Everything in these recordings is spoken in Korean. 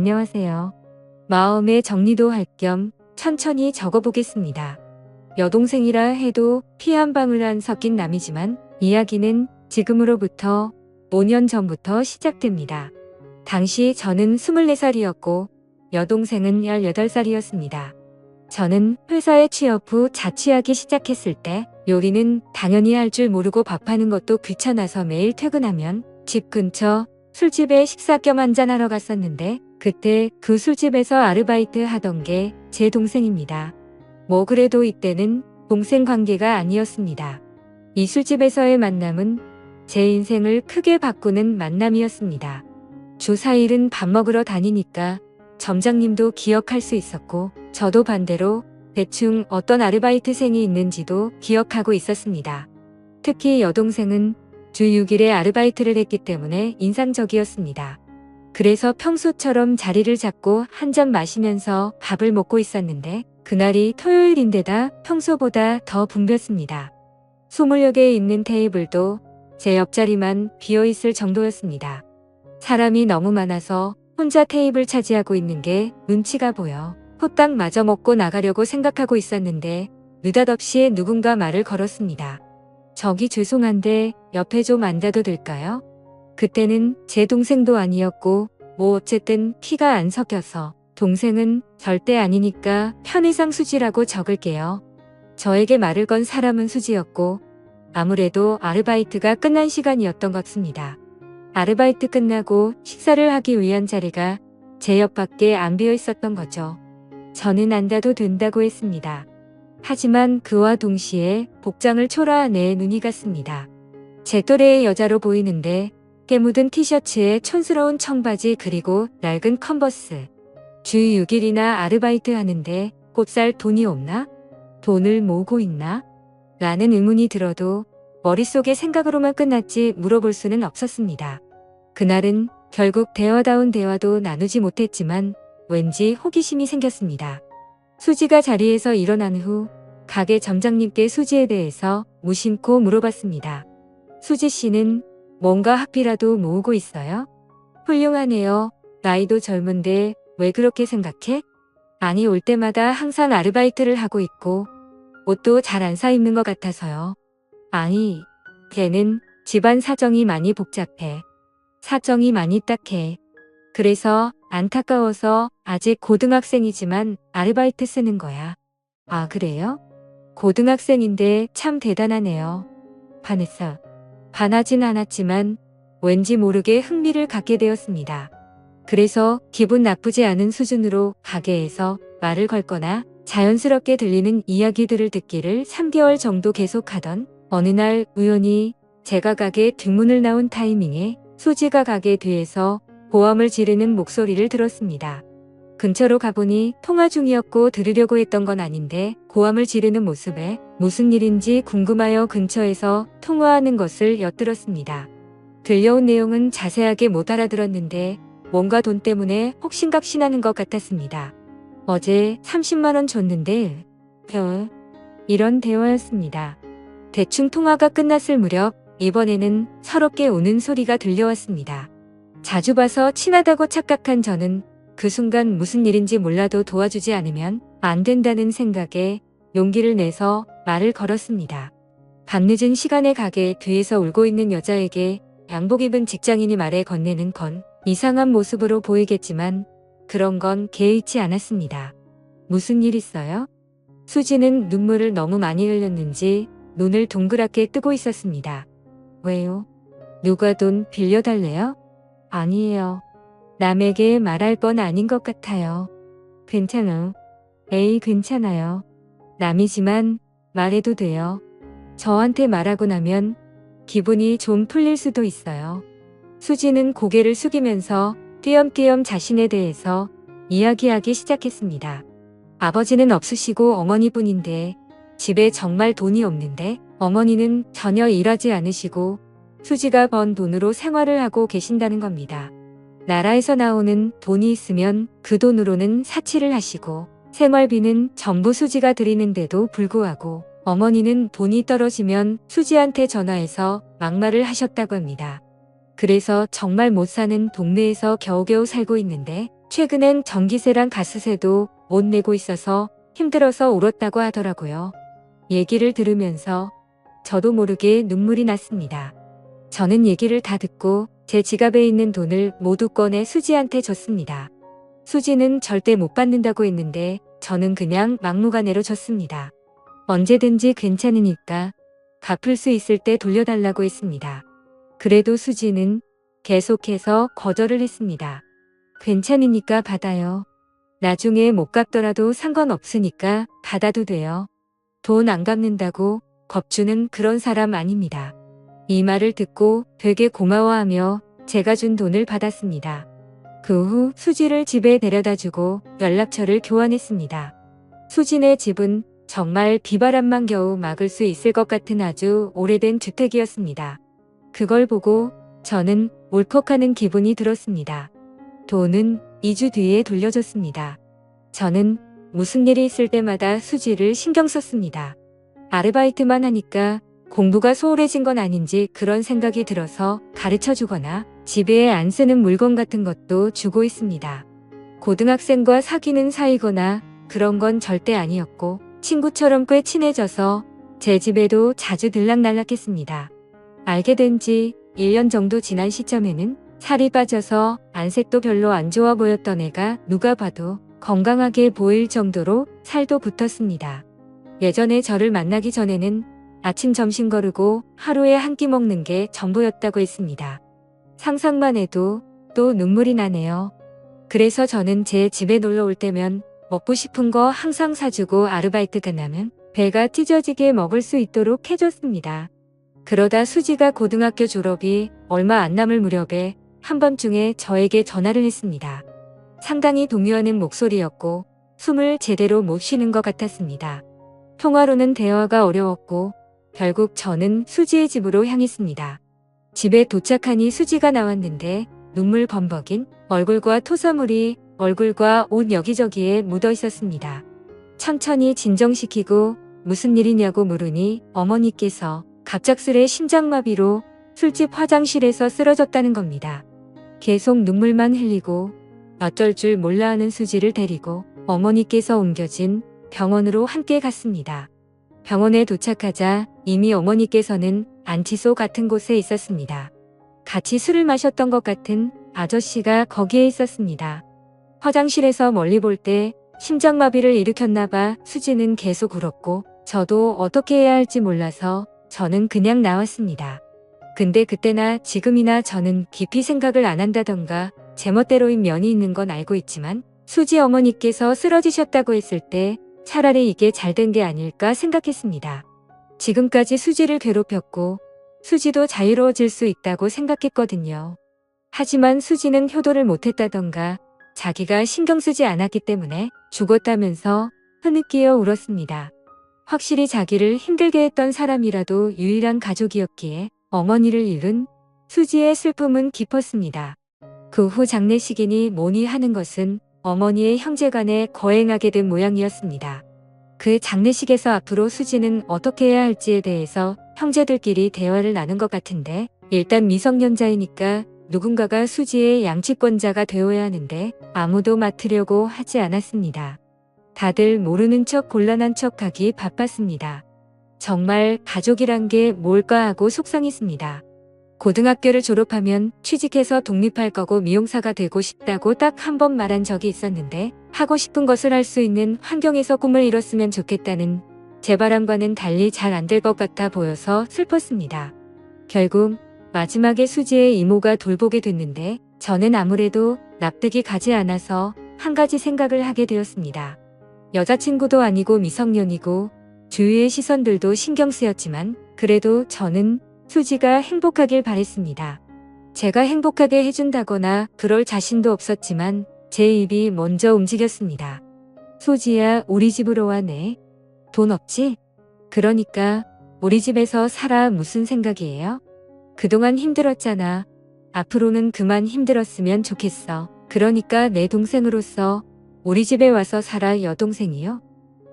안녕하세요. 마음의 정리도 할 겸 천천히 적어보겠습니다. 여동생이라 해도 피 한 방울 안 섞인 남이지만 이야기는 지금으로부터 5년 전부터 시작됩니다. 당시 저는 24살이었고 여동생은 18살이었습니다. 저는 회사에 취업 후 자취하기 시작했을 때 요리는 당연히 할 줄 모르고 밥하는 것도 귀찮아서 매일 퇴근하면 집 근처 술집에 식사 겸 한잔하러 갔었는데 그때 그 술집에서 아르바이트 하던 게 제 동생입니다. 뭐 그래도 이때는 동생 관계가 아니었습니다. 이 술집에서의 만남은 제 인생을 크게 바꾸는 만남이었습니다. 주 4일은 밥 먹으러 다니니까 점장님도 기억할 수 있었고 저도 반대로 대충 어떤 아르바이트생이 있는지도 기억하고 있었습니다. 특히 여동생은 주 6일에 아르바이트를 했기 때문에 인상적이었습니다. 그래서 평소처럼 자리를 잡고 한 잔 마시면서 밥을 먹고 있었는데 그날이 토요일인데다 평소보다 더 붐볐습니다. 20여 있는 테이블도 제 옆자리만 비어있을 정도였습니다. 사람이 너무 많아서 혼자 테이블 차지하고 있는 게 눈치가 보여 후딱 마저 먹고 나가려고 생각하고 있었는데 느닷없이 누군가 말을 걸었습니다. 저기 죄송한데 옆에 좀 앉아도 될까요? 그때는 제 동생도 아니었고 뭐 어쨌든 피가 안 섞여서 동생은 절대 아니니까 편의상 수지라고 적을게요. 저에게 말을 건 사람은 수지였고 아무래도 아르바이트가 끝난 시간이었던 것 같습니다. 아르바이트 끝나고 식사를 하기 위한 자리가 제 옆밖에 안 비어 있었던 거죠. 저는 앉아도 된다고 했습니다. 하지만 그와 동시에 복장을 초라한 눈이 갔습니다. 제 또래의 여자로 보이는데 깨묻은 티셔츠에 촌스러운 청바지 그리고 낡은 컨버스. 주 6일이나 아르바이트 하는데 곧 살 돈이 없나? 돈을 모으고 있나? 라는 의문이 들어도 머릿속의 생각으로만 끝났지 물어볼 수는 없었습니다. 그날은 결국 대화다운 대화도 나누지 못했지만 왠지 호기심이 생겼습니다. 수지가 자리에서 일어난 후 가게 점장님께 수지에 대해서 무심코 물어봤습니다. 수지 씨는 뭔가 학비라도 모으고 있어요? 훌륭하네요. 나이도 젊은데 왜 그렇게 생각해? 아니 올 때마다 항상 아르바이트를 하고 있고 옷도 잘 안 사 입는 것 같아서요. 아니, 걔는 집안 사정이 많이 복잡해. 사정이 많이 딱해. 그래서 안타까워서 아직 고등학생이지만 아르바이트 쓰는 거야. 아 그래요? 고등학생인데 참 대단하네요. 반했어. 반하진 않았지만 왠지 모르게 흥미를 갖게 되었습니다. 그래서 기분 나쁘지 않은 수준으로 가게에서 말을 걸거나 자연스럽게 들리는 이야기들을 듣기를 3개월 정도 계속하던 어느 날 우연히 제가 가게 뒷문을 나온 타이밍에 수지가 가게 뒤에서 고함을 지르는 목소리를 들었습니다. 근처로 가보니 통화 중이었고 들으려고 했던 건 아닌데 고함을 지르는 모습에 무슨 일인지 궁금하여 근처에서 통화하는 것을 엿들었습니다. 들려온 내용은 자세하게 못 알아들었는데 뭔가 돈 때문에 혹신각신하는 것 같았습니다. 어제 30만 원 줬는데 이런 대화였습니다. 대충 통화가 끝났을 무렵 이번에는 서럽게 우는 소리가 들려왔습니다. 자주 봐서 친하다고 착각한 저는 그 순간 무슨 일인지 몰라도 도와주지 않으면 안 된다는 생각에 용기를 내서 말을 걸었습니다. 밤늦은 시간에 가게 뒤에서 울고 있는 여자에게 양복 입은 직장인이 말에 건네는 건 이상한 모습으로 보이겠지만 그런 건 개의치 않았습니다. 무슨 일 있어요? 수지는 눈물을 너무 많이 흘렸는지 눈을 동그랗게 뜨고 있었습니다. 왜요? 누가 돈 빌려달래요? 아니에요. 남에게 말할 건 아닌 것 같아요. 괜찮아. 에이 괜찮아요. 남이지만 말해도 돼요. 저한테 말하고 나면 기분이 좀 풀릴 수도 있어요. 수지는 고개를 숙이면서 띄엄띄엄 자신에 대해서 이야기하기 시작했습니다. 아버지는 없으시고 어머니뿐인데 집에 정말 돈이 없는데 어머니는 전혀 일하지 않으시고 수지가 번 돈으로 생활을 하고 계신다는 겁니다. 나라에서 나오는 돈이 있으면 그 돈으로는 사치를 하시고 생활비는 전부 수지가 드리는데도 불구하고 어머니는 돈이 떨어지면 수지한테 전화해서 막말을 하셨다고 합니다. 그래서 정말 못 사는 동네에서 겨우겨우 살고 있는데 최근엔 전기세랑 가스세도 못 내고 있어서 힘들어서 울었다고 하더라고요. 얘기를 들으면서 저도 모르게 눈물이 났습니다. 저는 얘기를 다 듣고 제 지갑에 있는 돈을 모두 꺼내 수지한테 줬습니다. 수지는 절대 못 받는다고 했는데 저는 그냥 막무가내로 줬습니다. 언제든지 괜찮으니까 갚을 수 있을 때 돌려달라고 했습니다. 그래도 수지는 계속해서 거절을 했습니다. 괜찮으니까 받아요. 나중에 못 갚더라도 상관없으니까 받아도 돼요. 돈 안 갚는다고 겁주는 그런 사람 아닙니다. 이 말을 듣고 되게 고마워하며 제가 준 돈을 받았습니다. 그 후 수지를 집에 데려다주고 연락처를 교환했습니다. 수지네 집은 정말 비바람만 겨우 막을 수 있을 것 같은 아주 오래된 주택이었습니다. 그걸 보고 저는 울컥하는 기분이 들었습니다. 돈은 2주 뒤에 돌려줬습니다. 저는 무슨 일이 있을 때마다 수지를 신경 썼습니다. 아르바이트만 하니까 공부가 소홀해진 건 아닌지 그런 생각이 들어서 가르쳐 주거나 집에 안 쓰는 물건 같은 것도 주고 있습니다. 고등학생과 사귀는 사이거나 그런 건 절대 아니었고 친구처럼 꽤 친해져서 제 집에도 자주 들락날락했습니다. 알게 된 지 1년 정도 지난 시점에는 살이 빠져서 안색도 별로 안 좋아 보였던 애가 누가 봐도 건강하게 보일 정도로 살도 붙었습니다. 예전에 저를 만나기 전에는 아침 점심 거르고 하루에 한 끼 먹는 게 전부였다고 했습니다. 상상만 해도 또 눈물이 나네요. 그래서 저는 제 집에 놀러 올 때면 먹고 싶은 거 항상 사주고 아르바이트 끝나면 배가 찢어지게 먹을 수 있도록 해줬습니다. 그러다 수지가 고등학교 졸업이 얼마 안 남을 무렵에 한밤중에 저에게 전화를 했습니다. 상당히 동요하는 목소리였고 숨을 제대로 못 쉬는 것 같았습니다. 통화로는 대화가 어려웠고 결국 저는 수지의 집으로 향했습니다. 집에 도착하니 수지가 나왔는데 눈물 범벅인 얼굴과 토사물이 얼굴과 옷 여기저기에 묻어 있었습니다. 천천히 진정시키고 무슨 일이냐고 물으니 어머니께서 갑작스레 심장마비로 술집 화장실에서 쓰러졌다는 겁니다. 계속 눈물만 흘리고 어쩔 줄 몰라 하는 수지를 데리고 어머니께서 옮겨진 병원으로 함께 갔습니다. 병원에 도착하자 이미 어머니께서는 안치소 같은 곳에 있었습니다. 같이 술을 마셨던 것 같은 아저씨가 거기에 있었습니다. 화장실에서 멀리 볼 때 심장마비를 일으켰나 봐 수지는 계속 울었고 저도 어떻게 해야 할지 몰라서 저는 그냥 나왔습니다. 근데 그때나 지금이나 저는 깊이 생각을 안 한다던가 제멋대로인 면이 있는 건 알고 있지만 수지 어머니께서 쓰러지셨다고 했을 때 차라리 이게 잘된 게 아닐까 생각했습니다. 지금까지 수지를 괴롭혔고 수지도 자유로워질 수 있다고 생각했거든요. 하지만 수지는 효도를 못했다던가 자기가 신경 쓰지 않았기 때문에 죽었다면서 흐느끼어 울었습니다. 확실히 자기를 힘들게 했던 사람이라도 유일한 가족이었기에 어머니를 잃은 수지의 슬픔은 깊었습니다. 그 후 장례식이니 뭐니 하는 것은 어머니의 형제간에 거행하게 된 모양이었습니다. 그 장례식에서 앞으로 수지는 어떻게 해야 할지에 대해서 형제들끼리 대화를 나눈 것 같은데 일단 미성년자이니까 누군가가 수지의 양치권자가 되어야 하는데 아무도 맡으려고 하지 않았습니다. 다들 모르는 척 곤란한 척하기 바빴습니다. 정말 가족이란 게 뭘까 하고 속상했습니다. 고등학교를 졸업하면 취직해서 독립할 거고 미용사가 되고 싶다고 딱 한 번 말한 적이 있었는데 하고 싶은 것을 할 수 있는 환경에서 꿈을 이뤘으면 좋겠다는 제 바람과는 달리 잘 안 될 것 같아 보여서 슬펐습니다. 결국 마지막에 수지의 이모가 돌보게 됐는데 저는 아무래도 납득이 가지 않아서 한 가지 생각을 하게 되었습니다. 여자친구도 아니고 미성년이고 주위의 시선들도 신경 쓰였지만 그래도 저는 수지가 행복하길 바랬습니다. 제가 행복하게 해준다거나 그럴 자신도 없었지만 제 입이 먼저 움직였습니다. 수지야, 우리 집으로 와네. 돈 없지? 그러니까 우리 집에서 살아. 무슨 생각이에요? 그동안 힘들었잖아. 앞으로는 그만 힘들었으면 좋겠어. 그러니까 내 동생으로서 우리 집에 와서 살아. 여동생이요?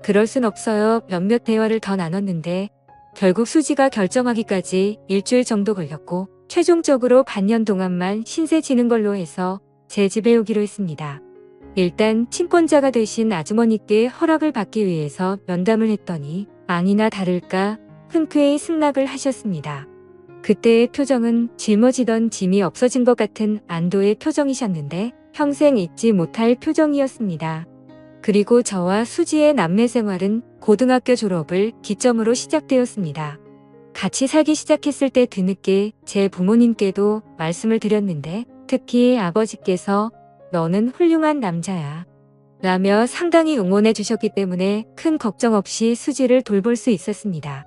그럴 순 없어요. 몇몇 대화를 더 나눴는데 결국 수지가 결정하기까지 일주일 정도 걸렸고 최종적으로 반년 동안만 신세 지는 걸로 해서 제 집에 오기로 했습니다. 일단 친권자가 되신 아주머니께 허락을 받기 위해서 면담을 했더니 아니나 다를까 흔쾌히 승낙을 하셨습니다. 그때의 표정은 짊어지던 짐이 없어진 것 같은 안도의 표정이셨는데 평생 잊지 못할 표정이었습니다. 그리고 저와 수지의 남매 생활은 고등학교 졸업을 기점으로 시작되었습니다. 같이 살기 시작했을 때 뒤늦게 제 부모님께도 말씀을 드렸는데 특히 아버지께서 너는 훌륭한 남자야 라며 상당히 응원해 주셨기 때문에 큰 걱정 없이 수지를 돌볼 수 있었습니다.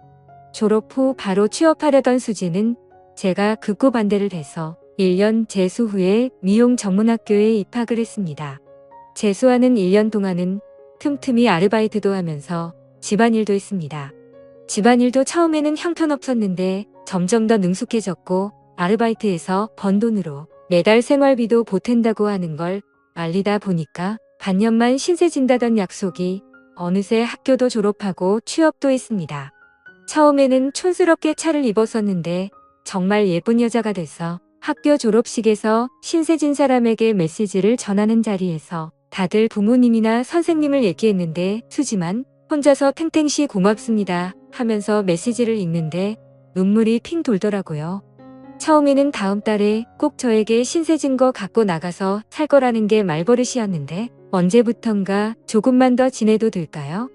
졸업 후 바로 취업하려던 수지는 제가 극구 반대를 해서 1년 재수 후에 미용 전문학교에 입학을 했습니다. 재수하는 1년 동안은 틈틈이 아르바이트도 하면서 집안일도 했습니다. 집안일도 처음에는 형편없었는데 점점 더 능숙해졌고 아르바이트에서 번 돈으로 매달 생활비도 보탠다고 하는 걸 알리다 보니까 반년만 신세 진다던 약속이 어느새 학교도 졸업하고 취업도 했습니다. 처음에는 촌스럽게 차를 입었었는데 정말 예쁜 여자가 돼서 학교 졸업식에서 신세진 사람에게 메시지를 전하는 자리에서 다들 부모님이나 선생님을 얘기했는데 수지만 혼자서 탱탱씨 고맙습니다 하면서 메시지를 읽는데 눈물이 핑 돌더라고요. 처음에는 다음 달에 꼭 저에게 신세진 거 갖고 나가서 살 거라는 게 말버릇이었는데 언제부턴가 조금만 더 지내도 될까요?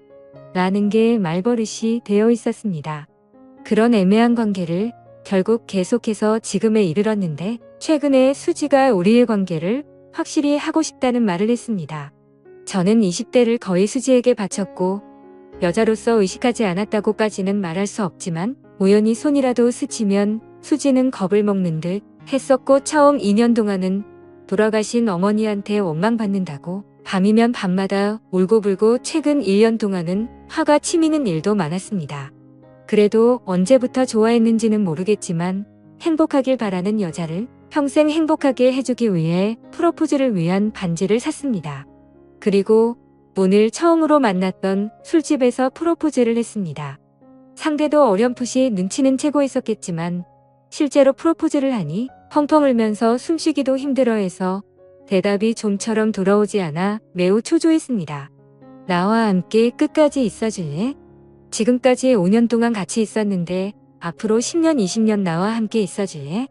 라는 게 말버릇이 되어 있었습니다. 그런 애매한 관계를 결국 계속해서 지금에 이르렀는데 최근에 수지가 우리의 관계를 확실히 하고 싶다는 말을 했습니다. 저는 20대를 거의 수지에게 바쳤고 여자로서 의식하지 않았다고까지는 말할 수 없지만 우연히 손이라도 스치면 수지는 겁을 먹는 듯 했었고 처음 2년 동안은 돌아가신 어머니한테 원망받는다고 밤이면 밤마다 울고불고 최근 1년 동안은 화가 치미는 일도 많았습니다. 그래도 언제부터 좋아했는지는 모르겠지만 행복하길 바라는 여자를 평생 행복하게 해주기 위해 프로포즈를 위한 반지를 샀습니다. 그리고 오늘 처음으로 만났던 술집에서 프로포즈를 했습니다. 상대도 어렴풋이 눈치는 채고 있었겠지만 실제로 프로포즈를 하니 펑펑 울면서 숨쉬기도 힘들어해서 대답이 좀처럼 돌아오지 않아 매우 초조했습니다. 나와 함께 끝까지 있어줄래? 지금까지 5년 동안 같이 있었는데 앞으로 10년, 20년 나와 함께 있어줄래?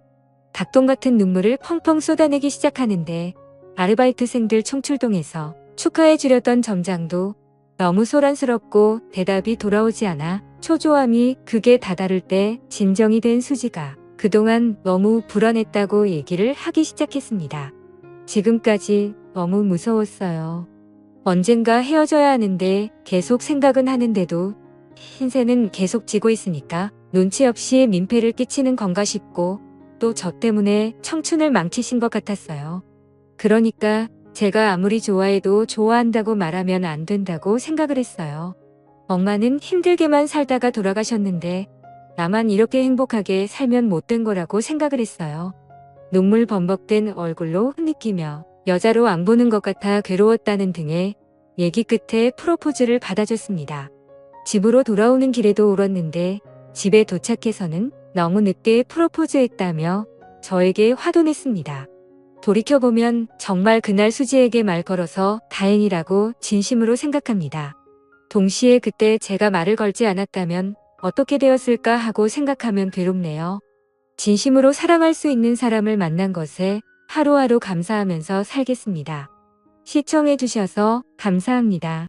닭똥 같은 눈물을 펑펑 쏟아내기 시작하는데 아르바이트생들 총출동해서 축하해 주려던 점장도 너무 소란스럽고 대답이 돌아오지 않아 초조함이 극에 다다를 때 진정이 된 수지가 그동안 너무 불안했다고 얘기를 하기 시작했습니다. 지금까지 너무 무서웠어요. 언젠가 헤어져야 하는데 계속 생각은 하는데도 신세는 계속 지고 있으니까 눈치 없이 민폐를 끼치는 건가 싶고 또 저 때문에 청춘을 망치신 것 같았어요. 그러니까 제가 아무리 좋아해도 좋아한다고 말하면 안 된다고 생각을 했어요. 엄마는 힘들게만 살다가 돌아가셨는데 나만 이렇게 행복하게 살면 못된 거라고 생각을 했어요. 눈물 범벅된 얼굴로 흐느끼며 여자로 안 보는 것 같아 괴로웠다는 등의 얘기 끝에 프로포즈를 받아줬습니다. 집으로 돌아오는 길에도 울었는데 집에 도착해서는 너무 늦게 프로포즈했다며 저에게 화도 냈습니다. 돌이켜보면 정말 그날 수지에게 말 걸어서 다행이라고 진심으로 생각합니다. 동시에 그때 제가 말을 걸지 않았다면 어떻게 되었을까 하고 생각하면 괴롭네요. 진심으로 사랑할 수 있는 사람을 만난 것에 하루하루 감사하면서 살겠습니다. 시청해주셔서 감사합니다.